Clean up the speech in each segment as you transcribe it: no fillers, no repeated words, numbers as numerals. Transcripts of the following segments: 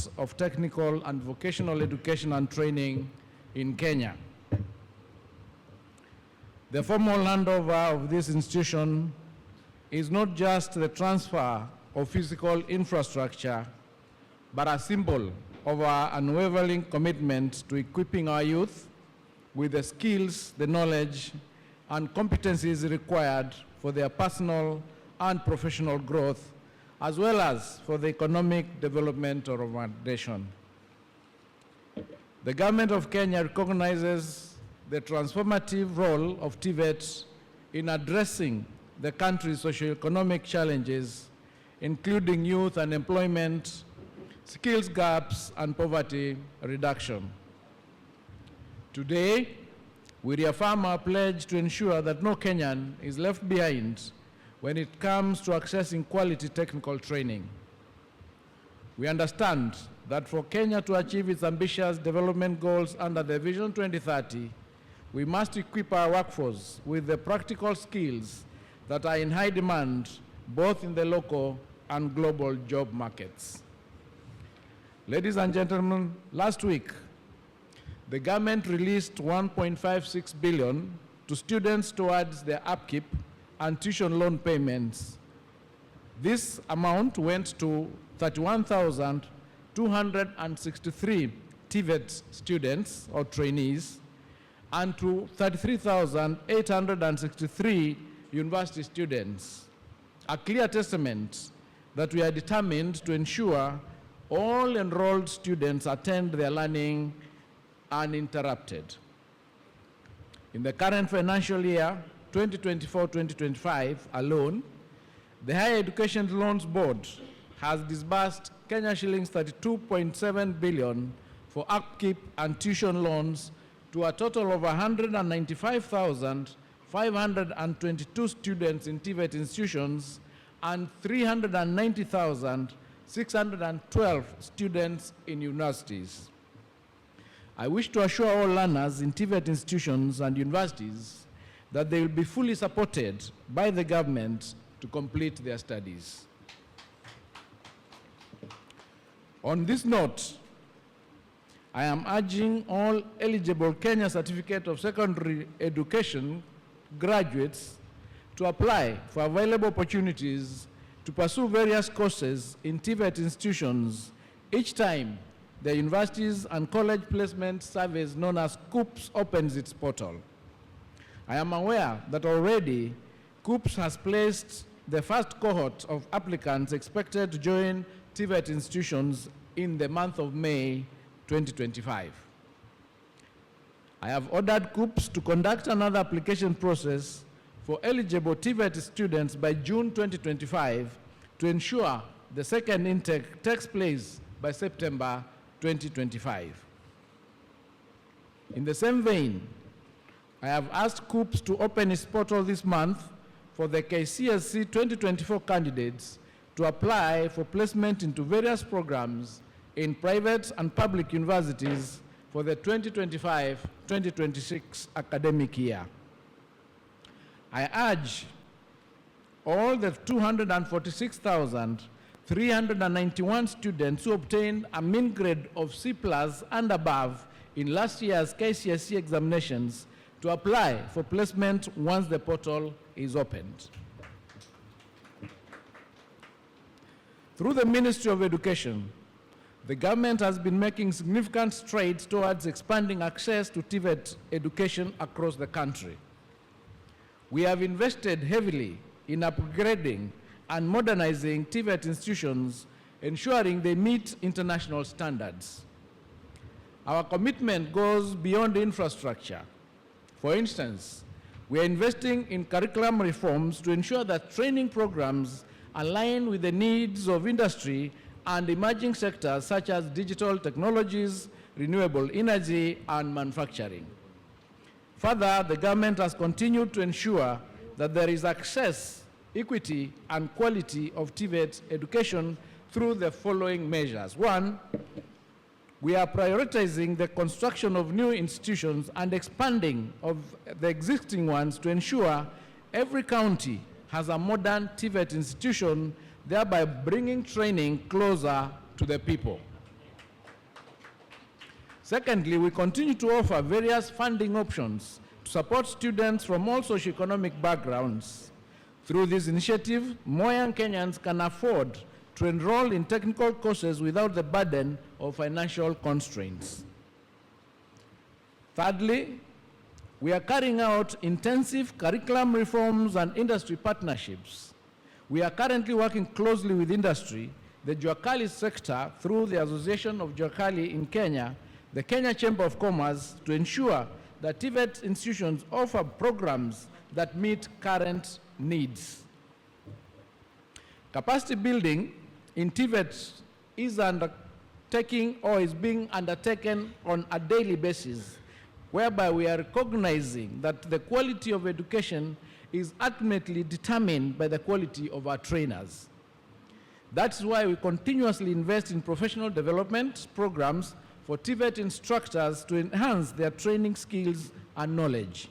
institutions of technical and vocational education and training in Kenya. The formal handover of this institution is not just the transfer of physical infrastructure, but a symbol of our unwavering commitment to equipping our youth with the skills, the knowledge, and competencies required for their personal and professional growth, as well as for the economic development of our nation. The government of Kenya recognizes the transformative role of TVET in addressing the country's socio-economic challenges, including youth unemployment, skills gaps, and poverty reduction. Today, we reaffirm our pledge to ensure that no Kenyan is left behind when it comes to accessing quality technical training. We understand that for Kenya to achieve its ambitious development goals under the Vision 2030, we must equip our workforce with the practical skills that are in high demand both in the local and global job markets. Ladies and gentlemen, last week, the government released 1.56 billion to students towards their upkeep and tuition loan payments. This amount went to 31,263 TVET students or trainees and to 33,863 university students, a clear testament that we are determined to ensure all enrolled students attend their learning uninterrupted. In the current financial year, 2024-2025 alone, the Higher Education Loans Board has disbursed Kenya shillings 32.7 billion for upkeep and tuition loans to a total of 195,522 students in TVET institutions and 390,612 students in universities. I wish to assure all learners in TVET institutions and universities that they will be fully supported by the government to complete their studies. On this note, I am urging all eligible Kenya Certificate of Secondary Education graduates to apply for available opportunities to pursue various courses in TVET institutions each time the Universities and College Placement Service known as COOPS opens its portal. I am aware that already COOPS has placed the first cohort of applicants expected to join TVET institutions in the month of May 2025. I have ordered COOPS to conduct another application process for eligible TVET students by June 2025 to ensure the second intake takes place by September 2025. In the same vein, I have asked COOPS to open its portal this month for the KCSE 2024 candidates to apply for placement into various programs in private and public universities for the 2025-2026 academic year. I urge all the 246,391 students who obtained a mean grade of C+ and above in last year's KCSE examinations to apply for placement once the portal is opened. Through the Ministry of Education, the government has been making significant strides towards expanding access to TVET education across the country. We have invested heavily in upgrading and modernizing TVET institutions, ensuring they meet international standards. Our commitment goes beyond infrastructure. For instance, we are investing in curriculum reforms to ensure that training programs align with the needs of industry and emerging sectors such as digital technologies, renewable energy, and manufacturing. Further, the government has continued to ensure that there is access, equity, and quality of TVET education through the following measures. One, we are prioritizing the construction of new institutions and expanding of the existing ones to ensure every county has a modern TVET institution, thereby bringing training closer to the people. Secondly, we continue to offer various funding options to support students from all socioeconomic backgrounds. Through this initiative, more young Kenyans can afford to enroll in technical courses without the burden of financial constraints. Thirdly, we are carrying out intensive curriculum reforms and industry partnerships. We are currently working closely with industry, the Juakali sector through the Association of Juakali in Kenya, the Kenya Chamber of Commerce, to ensure that TVET institutions offer programs that meet current needs. Capacity building in TVET is being undertaken on a daily basis, whereby we are recognizing that the quality of education is ultimately determined by the quality of our trainers. That's why we continuously invest in professional development programs for TVET instructors to enhance their training skills and knowledge.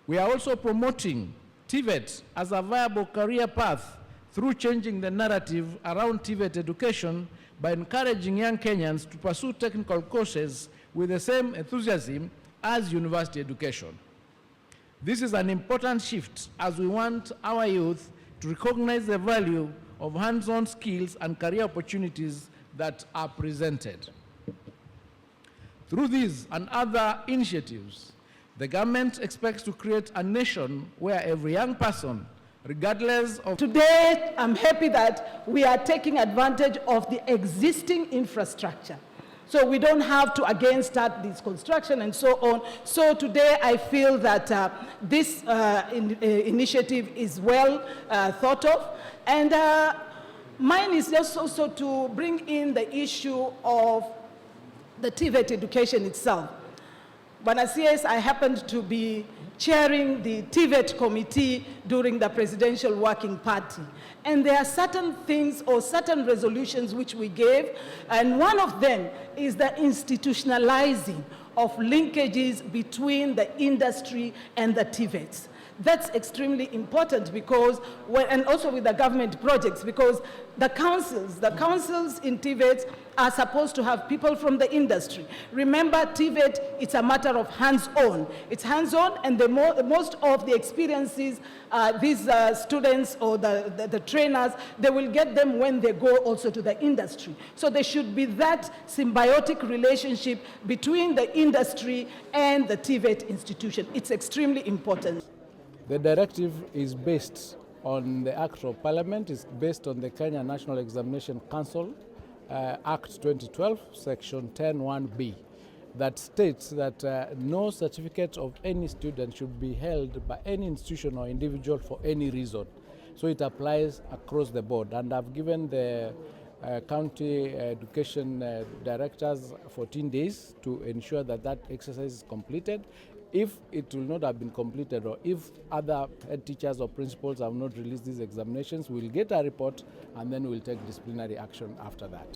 We are also promoting TVET as a viable career path through changing the narrative around TVET education by encouraging young Kenyans to pursue technical courses with the same enthusiasm as university education. This is an important shift as we want our youth to recognize the value of hands-on skills and career opportunities that are presented. Through these and other initiatives, the government expects to create a nation where every young person, regardless of... Today, I'm happy that we are taking advantage of the existing infrastructure. So we don't have to again start this construction and so on. So today I feel that this initiative is well thought of. And mine is just also to bring in the issue of the TVET education itself. But as yes, I happened to be chairing the TVET committee during the Presidential Working Party. And there are certain things or certain resolutions which we gave, and one of them is the institutionalizing of linkages between the industry and the TVETs. That's extremely important because, and also with the government projects, because the councils in TVET are supposed to have people from the industry. Remember, TVET, it's a matter of hands-on. It's hands-on, and most of the experiences these students or the trainers, they will get them when they go also to the industry. So there should be that symbiotic relationship between the industry and the TVET institution. It's extremely important. The directive is based on the Act of Parliament, is based on the Kenya National Examination Council, Act 2012, Section 10(1)(b), that states that no certificate of any student should be held by any institution or individual for any reason. So it applies across the board. And I've given the county education directors 14 days to ensure that that exercise is completed. If it will not have been completed, or if other head teachers or principals have not released these examinations, we'll get a report and then we'll take disciplinary action after that.